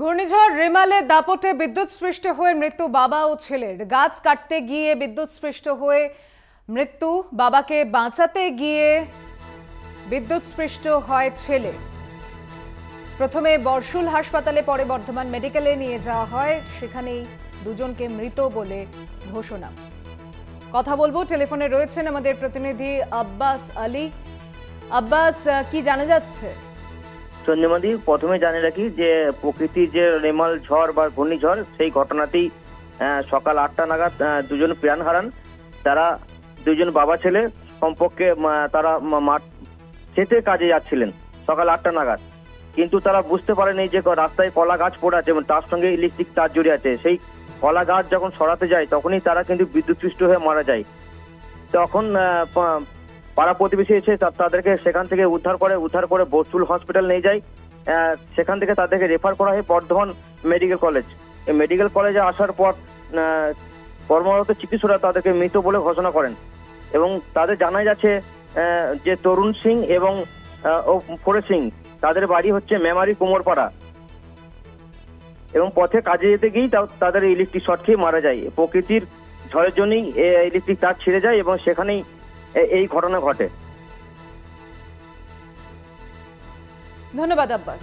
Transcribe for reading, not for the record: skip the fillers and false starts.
ঘূর্ণিঝড় রেমালের দাপটে বিদ্যুৎস্পৃষ্ট হয়ে মৃত্যু বাবা ও ছেলের। গাছ কাটতে গিয়ে বিদ্যুৎস্পৃষ্ট হয়ে মৃত্যু, বাবাকে বাঁচাতে গিয়ে বিদ্যুৎস্পৃষ্ট হয় ছেলে। প্রথমে বর্ষুল হাসপাতালে, পরে বর্ধমান মেডিকেলে নিয়ে যাওয়া হয়, সেখানেই দুজনকে মৃত বলে ঘোষণা। কথা বলবো, টেলিফোনে রয়েছেন আমাদের প্রতিনিধি আব্বাস আলী। আব্বাস, কি জানা যাচ্ছে? চন্দ্রমাদি, প্রথমে জানিয়ে রাখি যে প্রকৃতির যে রেমাল ঝড় বা ঘূর্ণিঝড়, সেই ঘটনাতেই সকাল 8টা নাগাদ দুজন প্রাণ হারান। তারা দুজন বাবা ছেলে সম্পর্কে তারা মাঠ খেতে কাজে যাচ্ছিলেন সকাল 8টা নাগাদ, কিন্তু তারা বুঝতে পারেনি যে রাস্তায় কলা গাছ পড়ে আছে এবং তার সঙ্গে ইলেকট্রিক তার জড়িয়ে আছে। সেই কলা গাছ যখন সরাতে যায় তখনই তারা কিন্তু বিদ্যুৎস্পৃষ্ট হয়ে মারা যায়। তখন পাড়া প্রতিবেশী এসে তাদেরকে সেখান থেকে উদ্ধার করে বর্ষুল হসপিটাল নিয়ে যায়। সেখান থেকে তাদেরকে রেফার করা হয় বর্ধমান মেডিকেল কলেজ। এই মেডিকেল কলেজে আসার পর কর্মরত চিকিৎসকরা তাদেরকে মৃত বলে ঘোষণা করেন এবং তাদের জানা যাচ্ছে যে তরুণ সিং এবং ফোরে সিং, তাদের বাড়ি হচ্ছে মেমারি কুমোরপাড়া এবং পথে কাজে যেতে গিয়েই তাদের ইলেকট্রিক শর্ট খেয়ে মারা যায়। প্রকৃতির ঝড়ের জন্যই ইলেকট্রিক তার ছিঁড়ে যায় এবং সেখানেই এই ঘটনা ঘটে। ধন্যবাদ আব্বাস।